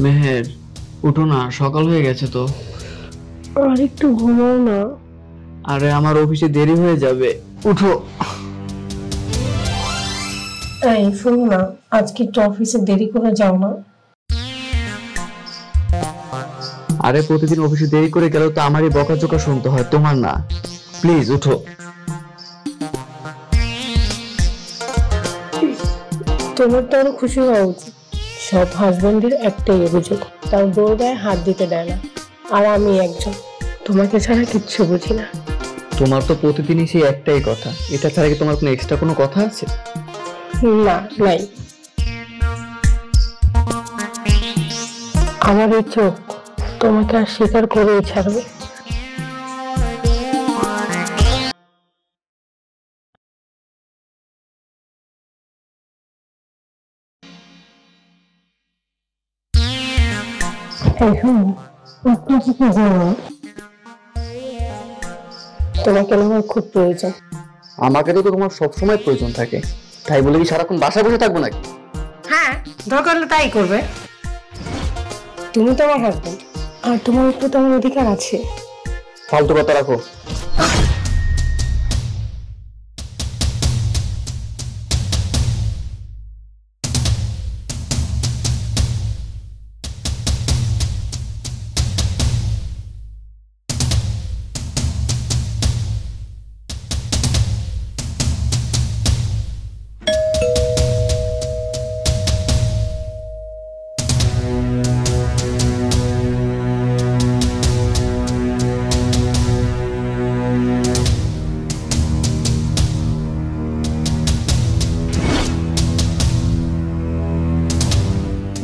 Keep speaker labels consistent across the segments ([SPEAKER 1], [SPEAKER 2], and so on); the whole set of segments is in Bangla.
[SPEAKER 1] মেহের, উঠো না, সকাল হয়ে গেছে তো।
[SPEAKER 2] আর একটু ঘুমাও না।
[SPEAKER 1] আরে আমার অফিসে দেরি হয়ে যাবে, উঠো।
[SPEAKER 2] এই শোনো না, আজকে একটু অফিসে দেরি করে যাও না।
[SPEAKER 1] আরে প্রতিদিন অফিসে দেরি করে গেলেও তো আমারই বকাঝকা শুনতে হয়, তোমার না। প্লিজ উঠো।
[SPEAKER 2] তোমার তো আরো খুশি হওয়া উচিত। সব হাজবেন্ডের একটাই অভিযোগ, তার বউর গায়ে হাত দিতে দেয় না। আর আমি একজন, তোমাকে ছাড়া কিচ্ছু বুঝি না।
[SPEAKER 1] তোমার তো প্রতিদিনই সেই একটাই কথা, এটা ছাড়া কি তোমার কোনো এক্সট্রা কোনো কথা আছে?
[SPEAKER 2] না, নাই। আমার এই চোখ তোমাকে আর স্বীকার করেই ছাড়বে। তোমাকে আমার খুব প্রয়োজন।
[SPEAKER 1] আমাকে তো তোমার সবসময় প্রয়োজন থাকে, তাই বলে কি সারাক্ষণ বাসায় বসে থাকবো নাকি?
[SPEAKER 2] হ্যাঁ, দরকার হলে তাই করবে। তুমি তো আমার হাজবেন্ড, আর তোমার উপর তো আমার অধিকার আছে।
[SPEAKER 1] ফালতু কথা রাখো।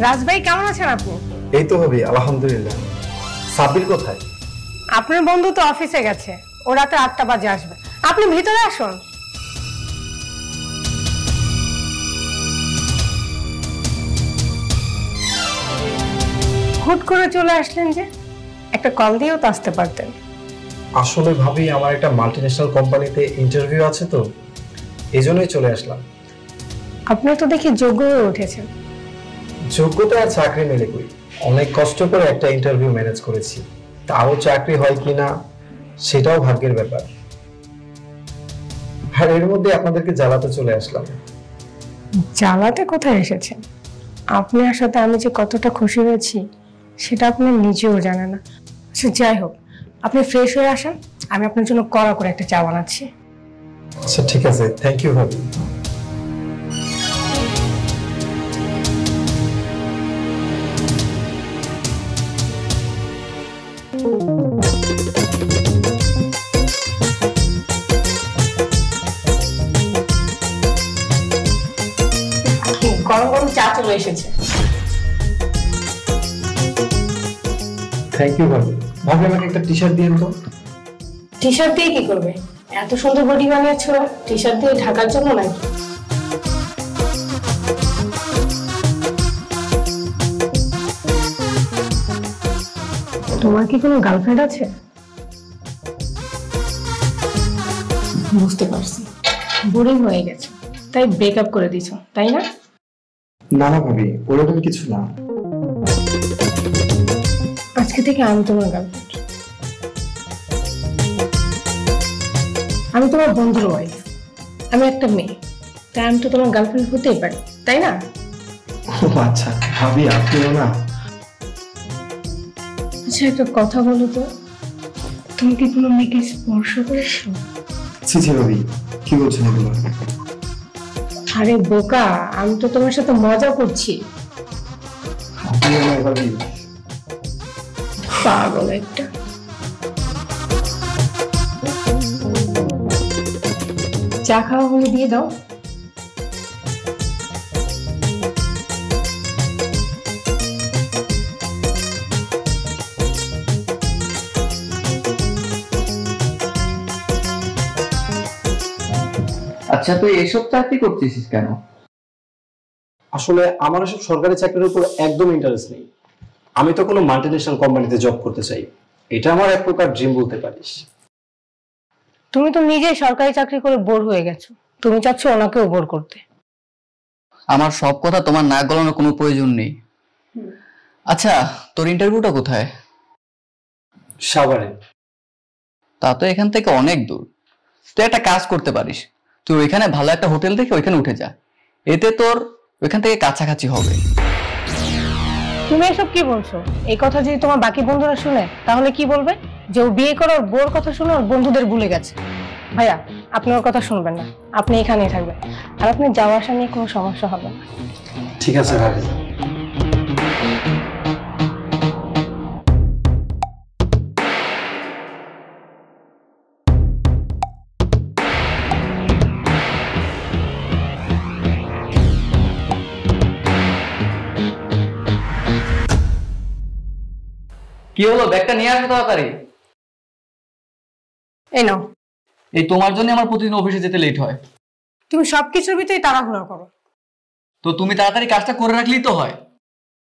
[SPEAKER 2] রাজভাই, কেমন আছেন আপনি?
[SPEAKER 3] এই তো ভাবি, আলহামদুলিল্লাহ। সাব্বির কোথায়?
[SPEAKER 2] আপনার বন্ধু তো অফিসে গেছে, ও রাতে 8টা বাজে আসবে। আপনি ভিতরে আসুন। হুট করে চলে আসলেন যে? একটা কল দিয়েও তো আসতে পারতেন।
[SPEAKER 3] আসলে ভাবি, আমার একটা মাল্টিন্যাশনাল কোম্পানিতে ইন্টারভিউ আছে, তো এই জন্যই চলে আসলাম।
[SPEAKER 2] আপনি তো দেখি যোগ্য হয়ে উঠেছেন।
[SPEAKER 3] যোগ্যতা আর চাকরি মেলে কই, অনেক কষ্ট করে একটা ইন্টারভিউ ম্যানেজ করেছি। তাও চাকরি হয় কিনা সেটাও ভাগ্যের ব্যাপার। আর এর মধ্যে আপনাদেরকে জ্বালাতে চলে আসলাম।
[SPEAKER 2] জ্বালাতে কোথায় এসেছেন? আপনি আসাতে আমি যে কতটা খুশি হয়েছি সেটা আপনি নিজেও জানেন না। আচ্ছা, যাই হোক, আপনি ফ্রেশ হয়ে আসেন, আমি আপনার জন্য কড়া করে একটা চা বানাচ্ছি।
[SPEAKER 3] আচ্ছা ঠিক আছে, থ্যাংক ইউ ভাবি।
[SPEAKER 2] গরম গরম চা চলে এসেছে।
[SPEAKER 3] থ্যাংক ইউ ভাবি। ভাবি, আমাকে একটা টি শার্ট দিন তো।
[SPEAKER 2] টি শার্ট দিয়ে কি করবে? এত সুন্দর বডি বানিয়েছো, টি শার্ট দিয়ে ঢাকার জন্য নাকি? তোমার কি কোনো গার্লফ্রেন্ড আছে? বুঝতে পারছি, বোরিং হয়ে গেছে, তাই ব্রেকআপ করে দিছো, তাই না?
[SPEAKER 3] না না ভাবি, ওরকম কিছু না।
[SPEAKER 2] আজকে থেকে আমি তোমার গার্লফ্রেন্ড। আমি তোমার বন্ধুর ওয়াইফ। আমি একটা মেয়ে, তাই আমি তো তোমার গার্লফ্রেন্ড হতেই পারি, তাই না?
[SPEAKER 3] ও আচ্ছা ভাবি, আপনিও না।
[SPEAKER 2] আচ্ছা, একটা কথা বলো তো, তুমি কি কোনো মেয়েকে স্পর্শ করেছো?
[SPEAKER 3] ছি ছি ভাবি, কি বলছেন এগুলো?
[SPEAKER 2] আরে বোকা, আমি তো তোমার সাথে মজা করছি।
[SPEAKER 3] আপনিও না ভাবি।
[SPEAKER 2] পাগল একটা। চা খাওয়া হলে দিয়ে দাও।
[SPEAKER 1] আচ্ছা, তুই এসব চাকরি করতেছিস কেন?
[SPEAKER 3] আসলে আমার এসব সরকারি চাকরির উপর একদম ইন্টারেস্ট নেই। আমি তো কোনো মাল্টিন্যাশনাল কোম্পানিতে জব করতে চাই, এটা আমার এক প্রকার ড্রিম বলতে পারিস।
[SPEAKER 2] তুমি তো নিজেই সরকারি চাকরি করে বোর হয়ে গেছো, তুমি চাচ্ছ ওনাকেও বোর করতে।
[SPEAKER 1] আমার সব কথা তোমার নাক গলানোর কোনো প্রয়োজন নেই। আচ্ছা, তোর ইন্টারভিউটা কোথায়?
[SPEAKER 3] সাভারে।
[SPEAKER 1] তা তো এখান থেকে অনেক দূর। তুই একটা কাজ করতে পারিস, তুই ওইখানে ভালো একটা হোটেল দেখে ওইখানে উঠে যা, এতে তোর ওইখান থেকে কাছাকাছি হবে।
[SPEAKER 2] তুমি এসব কি বলছো? এই কথা যদি তোমার বাকি বন্ধুরা শুনে তাহলে কি বলবে? যে ও বিয়ে করে ওর বউর কথা শুনে ওর বন্ধুদের ভুলে গেছে। ভাইয়া, আপনি ওর কথা শুনবেন না, আপনি এখানেই থাকবেন, আর আপনি যাওয়া আসা নিয়ে কোনো সমস্যা হবে না।
[SPEAKER 3] ঠিক আছে ভাবি।
[SPEAKER 1] কি হলো, ব্যাগটা নিয়ে আসো তাড়াতাড়ি।
[SPEAKER 2] এই নাও।
[SPEAKER 1] এই তোমার জন্য আমার প্রতিদিন অফিসে যেতে লেট হয়।
[SPEAKER 2] তুমি সবকিছুর ভিতরেই তাড়াহুড়া করো।
[SPEAKER 1] তো তুমি তাড়াতাড়ি কাজটা করে রাখলেই তো হয়।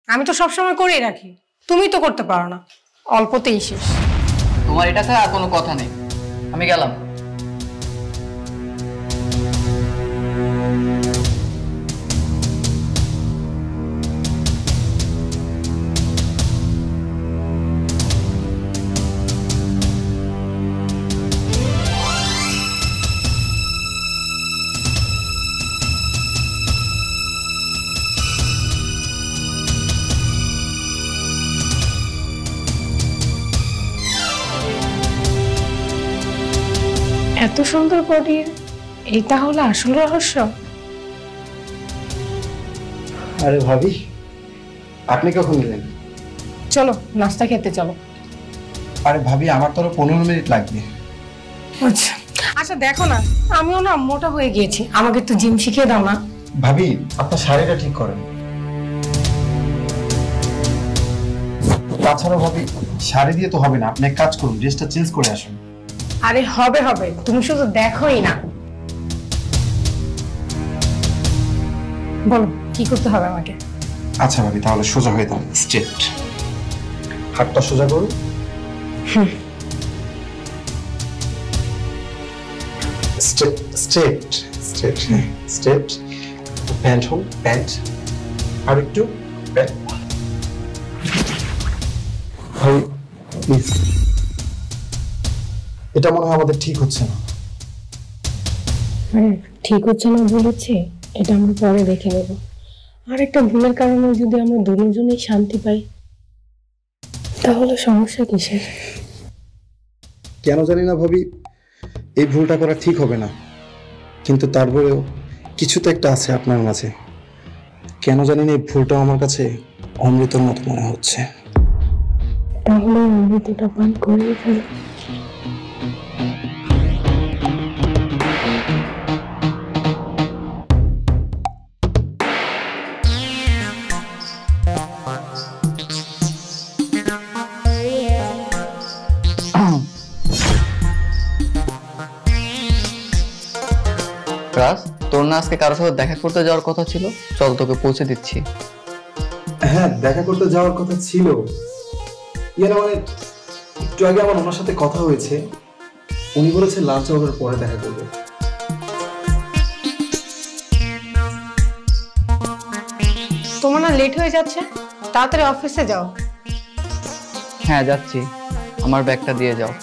[SPEAKER 2] আমি তো সবসময় করেই রাখি, তুমি তো করতে পারো না, অল্পতেই শেষ।
[SPEAKER 1] তোমার এটা ছাড়া আর কোনো কথা নেই। আমি গেলাম।
[SPEAKER 2] এত সুন্দর বডির এটা হলো আসল রহস্য।
[SPEAKER 3] আরে ভাবি, আপনি কখন গেলেন?
[SPEAKER 2] চলো নাস্তা খেতে চলো।
[SPEAKER 3] আরে ভাবি, আমার তো 15 মিনিট লাগবে।
[SPEAKER 2] আচ্ছা আচ্ছা, দেখো না আমিও না মোটা হয়ে গিয়েছি, আমাকে একটু জিম শিখিয়ে দাও না।
[SPEAKER 3] ভাবি, আপনার শাড়িটা ঠিক করেন। তাছাড়া ভাবি, শাড়ি দিয়ে তো হবে না, আপনি এক কাজ করুন, ড্রেসটা চেঞ্জ করে আসুন।
[SPEAKER 2] আরে হবে হবে, তুমি শুধু দেখোই না। বলো কি করতে হবে আমাকে?
[SPEAKER 3] আচ্ছা ভাবি, তাহলে সোজা হয়ে যান, স্ট্রেট। হাতটা সোজা করুন। Straight straight straight straight. Pant হোক, প্যান্ট আর একটু প্যান্ট। ভাই প্লিজ, এটা মনে হয় আমাদের ঠিক হচ্ছে না।
[SPEAKER 2] ঠিক হচ্ছে না বলেছে, এটা আমরা পরে দেখে নেব। আর একটা ভুলের কারণে যদি আমরা দুজনেই শান্তি পাই তাহলে সমস্যা কিসের?
[SPEAKER 3] কেন জানি না ভাবি, এই ভুলটা করা ঠিক হবে না, কিন্তু তারপরেও কিছু তো একটা আছে আপনার মাঝে। কেন জানি না এই ভুলটা আমার কাছে অমৃতর মতো মনে হচ্ছে।
[SPEAKER 2] তাহলে অমৃতটা পান করে ফেল।
[SPEAKER 1] রাজ, তোর না আজকে কারোর সাথে দেখা করতে যাওয়ার কথা ছিল? চল তোকে পৌঁছে দিচ্ছি।
[SPEAKER 3] হ্যাঁ, দেখা করতে যাওয়ার কথা ছিল। মানে একটু আগে আমার ওনার সাথে কথা হয়েছে, উনি বলেছে লাঞ্চ আওয়ারের পরে দেখা করবে।
[SPEAKER 2] তোমার না লেট হয়ে যাচ্ছে, তাড়াতাড়ি অফিসে যাও।
[SPEAKER 1] হ্যাঁ যাচ্ছি, আমার ব্যাগটা দিয়ে যাও।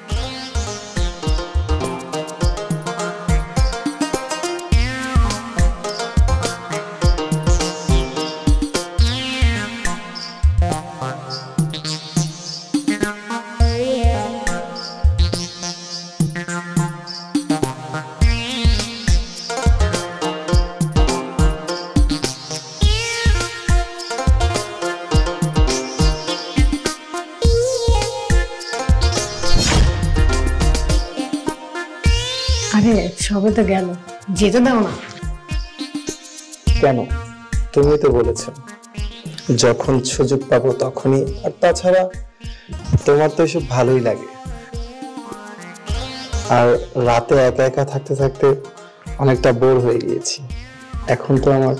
[SPEAKER 2] আরে সবে তো গেল, যেতে দাও না।
[SPEAKER 3] কেন? তুমি তো বলেছ যখন সুযোগ পাবো তখনই, আর তাছাড়া তোমার তো এসব ভালোই লাগে। আর রাতে একা একা থাকতে থাকতে অনেকটা বোর হয়ে গিয়েছি, এখন তো আমার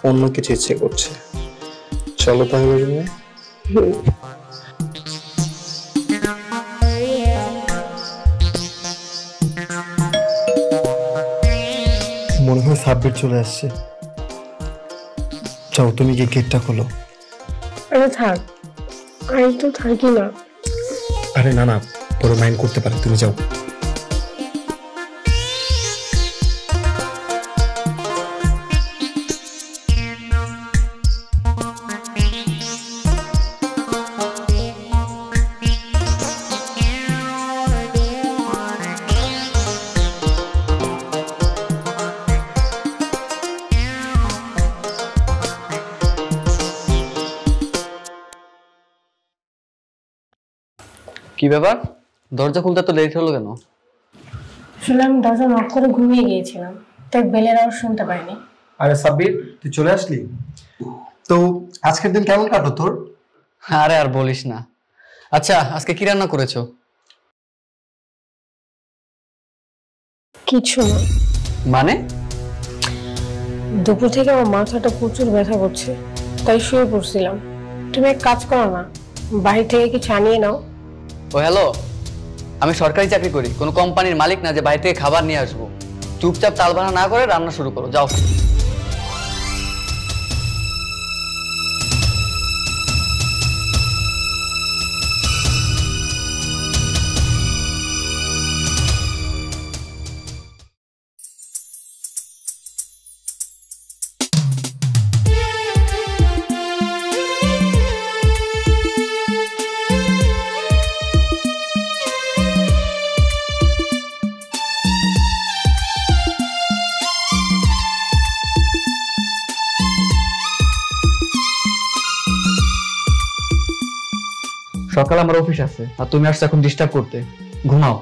[SPEAKER 3] অন্য কিছু ইচ্ছে করছে। চলো তাহলে রুমে। মনে হয় সাব্বির চলে আসছে। যাও তুমি গিয়ে গেটটা খোলো।
[SPEAKER 2] আরে থাক, আমি তো থাকি না।
[SPEAKER 3] আরে না না, পরে মাইন্ড করতে পারে, তুমি যাও।
[SPEAKER 1] কি ব্যাপার, দরজা খুলতে তো লেট হলো কেন?
[SPEAKER 2] আসলে আমি দরজা নক করে ঘুমিয়ে গিয়েছিলাম, তাই বেলের আওয়াজ শুনতে পাইনি।
[SPEAKER 3] আরে সাব্বির, তুই চলে আসলি? তো আজকের দিন কেমন কাটলো তোর?
[SPEAKER 1] আরে আর বলিস না। আচ্ছা, আজকে কি রান্না করেছো?
[SPEAKER 2] কিছু না।
[SPEAKER 1] মানে?
[SPEAKER 2] দুপুর থেকে আমার মাথাটা প্রচুর ব্যথা করছে, তাই শুয়ে পড়ছিলাম। তুমি এক কাজ করো না, বাড়ি থেকে কিছু আনিয়ে নাও।
[SPEAKER 1] ও হ্যালো, আমি সরকারি চাকরি করি, কোনো কোম্পানির মালিক না যে বাইরে থেকে খাবার নিয়ে আসবো। চুপচাপ তালবানা না করে রান্না শুরু করো, যাও। সকালে আমার অফিস আছে আর তুমি আসছো এখন ডিস্টার্ব করতে। ঘুমাও।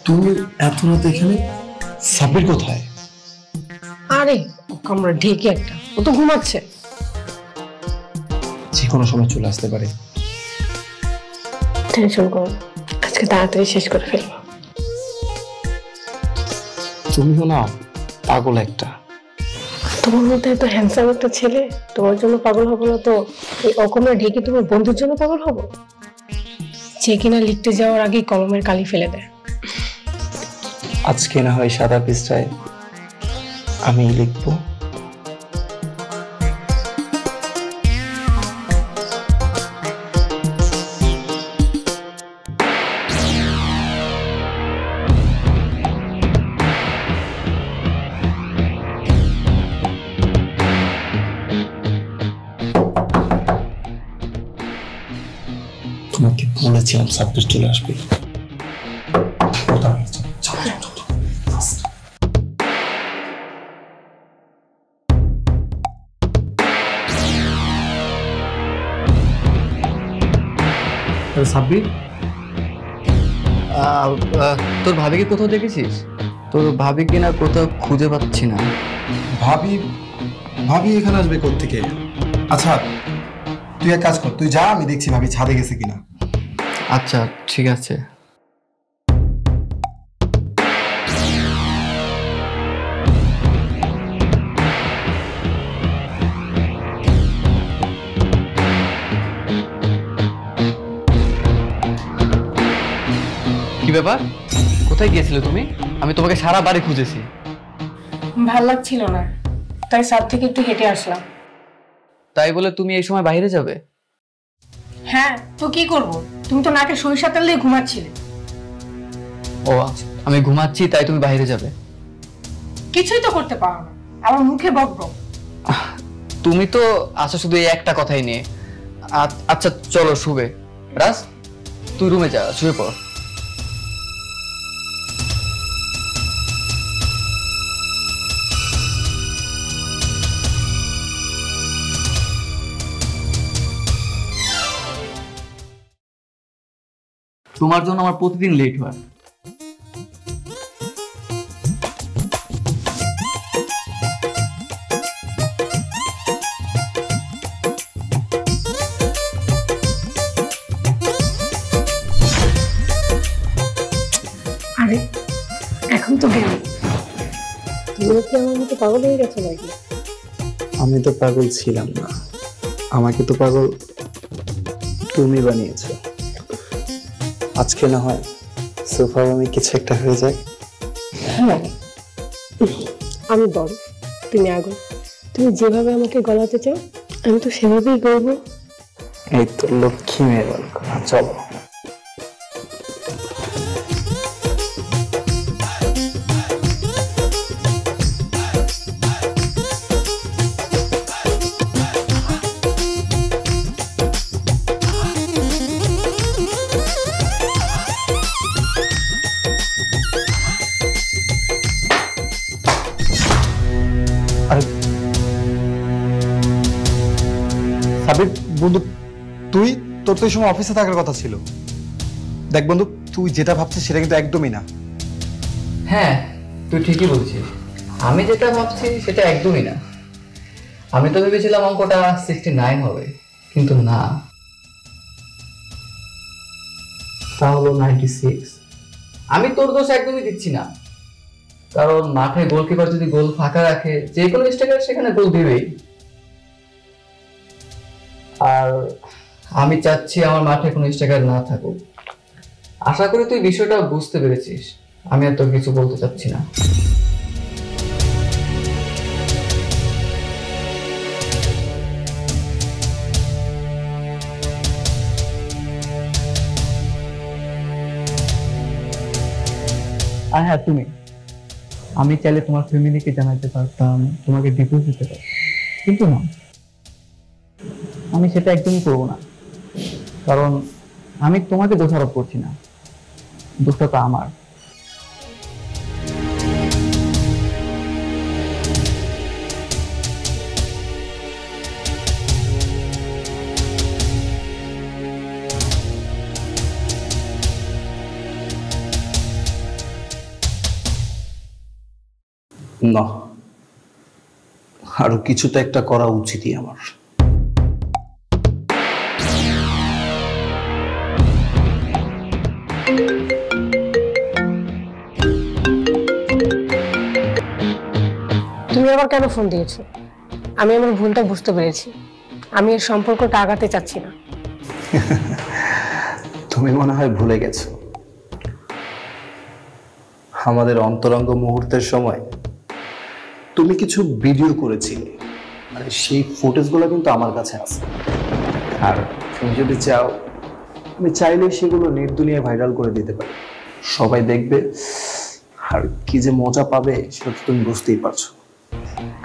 [SPEAKER 3] তুমি এত রাতে এখানে? সাব্বির কোথায়?
[SPEAKER 2] আরে ওকে আমরা ঢেকে একটা, ও তো ঘুমাচ্ছে।
[SPEAKER 3] যে কোনো সময় চলে আসতে পারে।
[SPEAKER 2] টেনশন করো না, আজকে তাড়াতাড়ি শেষ করে ফেলবো।
[SPEAKER 3] তুমিও না পাগল একটা।
[SPEAKER 2] তোমার মধ্যে এত হ্যান্ডসাম একটা ছেলে, তোমার জন্য পাগল হবো না তো এই অকমরা ঢেকে তোমার বন্ধুর জন্য পাগল হবো, যে কিনা লিখতে যাওয়ার আগেই কলমের কালি ফেলে দেয়।
[SPEAKER 3] আজকে না হয় সাদা পৃষ্ঠায় আমি লিখবো। তোমাকে বলেছিলাম সাব্বির চলে আসবে। সাব্বির,
[SPEAKER 1] তোর ভাবিকে কোথাও দেখেছিস? তোর ভাবি কিনা কোথাও খুঁজে পাচ্ছি না।
[SPEAKER 3] ভাবি ভাবি এখানে আসবে কোত্থেকে? আচ্ছা তুই এক কাজ কর, তুই যা, আমি দেখছি ভাবি ছাদে গেছে কিনা।
[SPEAKER 1] আচ্ছা ঠিক আছে। কি ব্যাপার, কোথায় গিয়েছিলে তুমি? আমি তোমাকে সারা বাড়ি খুঁজেছি।
[SPEAKER 2] ভাল লাগছিল না, তাই ছাদ থেকে একটু হেঁটে আসলাম।
[SPEAKER 1] তাই বলে তুমি এই সময় বাইরে যাবে?
[SPEAKER 2] হ্যাঁ তো কি করব, তুমি তো নাকে সরিষা তেল দিয়ে ঘুমাচ্ছিলে।
[SPEAKER 1] ও আচ্ছা, আমি ঘুমাচ্ছি তাই তুমি বাইরে যাবে?
[SPEAKER 2] কিছুই তো করতে পারো না, আমার মুখে বক বক।
[SPEAKER 1] তুমি তো আছো শুধু এই একটা কথাই নিয়ে। আচ্ছা চলো শুবে। রাজ, তুই রুমে যা, শুয়ে পড়। তোমার জন্য আমার প্রতিদিন লেট হয়।
[SPEAKER 2] আমি তো জ্ঞানী। তুমি কি আমার মতো পাগল হয়ে গেছো নাকি?
[SPEAKER 3] আমি তো পাগল ছিলাম না, আমাকে তো পাগল তুমি বানিয়েছো। আজকে না হয় সোফা আমি কিছু একটা হয়ে যায়।
[SPEAKER 2] হ্যাঁ, আমি বড়, তুমি আগুন। তুমি যেভাবে আমাকে গলাতে চাও আমি তো সেভাবেই করবো।
[SPEAKER 3] এই তো লক্ষ্মী মেয়ে বল কথা, চলো। সাবির বন্ধু, তোর তো এই সময় অফিসে থাকার কথা ছিল। দেখ বন্ধু, তুই যেটা ভাবছিস সেটা কিন্তু একদমই না।
[SPEAKER 1] হ্যাঁ, তুই ঠিকই বলছিস। আমি যেটা ভাবছি সেটা একদমই না। আমি তো ভেবেছিলাম অঙ্কটা 69 হবে, কিন্তু না, তা হলো 96। আমি তোর দোষ একদমই দিচ্ছি না, কারণ মাঠে গোলকিপার যদি গোল ফাঁকা রাখে, যে কোনো স্ট্রাইকার সেখানে গোল দিবেই। আর আমি চাচ্ছি আমার মাঠে কোনো স্ট্রাইকার না থাকুক। আশা করি তুই বিষয়টা বুঝতে পেরেছিস। আমি আর তোর কিছু বলতে চাচ্ছি না। আর হ্যাঁ, আমি চাইলে তোমার ফ্যামিলিকে জানাতে পারতাম, তোমাকে ডিভোর্স দিতে পারতাম, কিন্তু না, আমি সেটা একদমই করবো না। কারণ আমি তোমাকে দোষারোপ করছি না, দোষটা তো আমার।
[SPEAKER 3] না, আরো কিছু তো একটা করা উচিতই আমার।
[SPEAKER 2] তুমি আবার কেন ফোন দিয়েছো? আমি আমার ভুলটা বুঝতে পেরেছি। আমি এর সম্পর্কটা আগাতে চাচ্ছি না।
[SPEAKER 3] তুমি মনে হয় ভুলে গেছো আমাদের অন্তরঙ্গ মুহূর্তের সময় তুমি কিছু ভিডিও করেছিলে, আর সেই ফুটেজগুলো কিন্তু আমার কাছে আছে। আর তুমি যদি চাও, আমি চাইলেই সেগুলো নেট দুনিয়ায় ভাইরাল করে দিতে পারি, সবাই দেখবে। আর কি যে মজা পাবে সেটা তো তুমি বুঝতেই পারছো,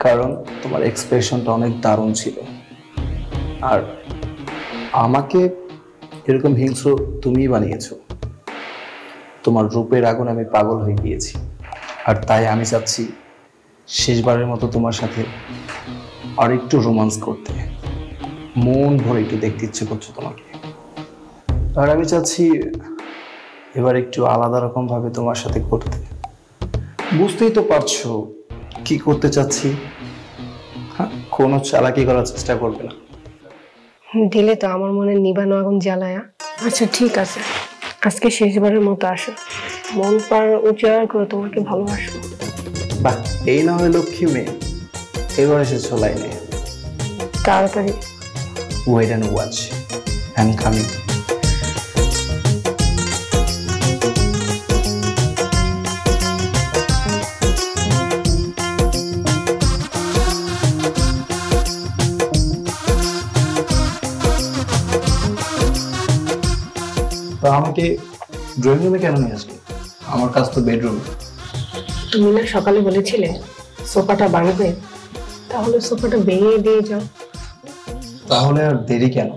[SPEAKER 3] কারণ তোমার এক্সপ্রেশনটা অনেক দারুণ ছিল। আর আমাকে এরকম হিংস্র তুমিই বানিয়েছো। তোমার রূপের আগুন আমি পাগল হয়ে গিয়েছি, আর তাই আমি চাচ্ছি শেষবারের মতো তোমার সাথে আর একটু রোমান্স করতে। মন ভরে একটু দেখতে ইচ্ছে করছো তোমাকে, আর আমি চাচ্ছি এবার একটু আলাদা রকম ভাবে তোমার সাথে করতে। বুঝতেই তো পারছো কি করতে চাচ্ছি। হ্যাঁ, কোনো চালাকি করার চেষ্টা করবে না।
[SPEAKER 2] দিলে তো আমার মনে নিবানো আগুন জ্বালায়া। আচ্ছা ঠিক আছে, আজকে শেষবারের মতো আসো, মন পার উজাড় করে তোমাকে ভালোবাসবো।
[SPEAKER 3] বাহ, এই না হয় লক্ষ্মী মেয়ে, এবার এসেছো লাইনে।
[SPEAKER 2] তাড়াতাড়ি।
[SPEAKER 3] Wait and watch, I am coming. তো আমাকে ড্রয়িং রুমে কেন নিয়ে আসলে? আমার কাজ তো বেডরুম।
[SPEAKER 2] তুমি না সকালে বলেছিলে সোফাটা ভাঙবে, তাহলে সোফাটা ভেঙে দিয়ে যাও।
[SPEAKER 3] তাহলে আর দেরি কেন?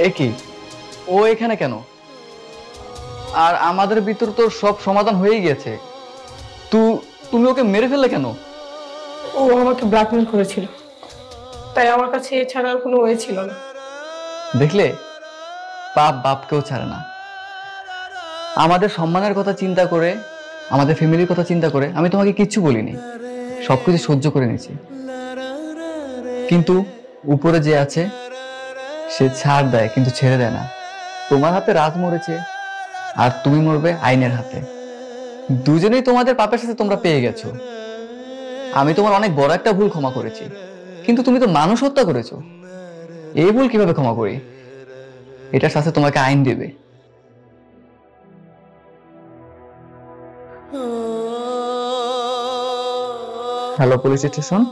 [SPEAKER 1] এ কি, ও এখানে কেন? আর আমাদের ভিতর তো সব সমাধান হয়েই গেছে। তুমি ওকে মেরে ফেললে কেন?
[SPEAKER 2] ও আমাকে ব্ল্যাকমেল করেছিল, তাই আমার কাছে এছাড়া আর কোনো ওয়ে ছিল না।
[SPEAKER 1] দেখলে, বাপ বাপকেও ছাড়ে না। আমাদের সম্মানের কথা চিন্তা করে, আমাদের ফ্যামিলির কথা চিন্তা করে আমি তোমাকে কিচ্ছু বলিনি, সবকিছু সহ্য করে নিয়েছি। কিন্তু উপরে যে আছে সে ছাড় দেয় কিন্তু ছেড়ে দেয় না। তোমার হাতে রাজ মরেছে আর তুমি মরবে আইনের হাতে। দুজনেই তোমাদের পাপের সাথে তোমরা পেয়ে গেছো। আমি তোমার অনেক বড় একটা ভুল ক্ষমা করেছি, কিন্তু তুমি তো মানুষ হত্যা করেছো। এই ভুল কিভাবে ক্ষমা করি? এটার সাথে তোমাকে আইন দেবে। Hello police station.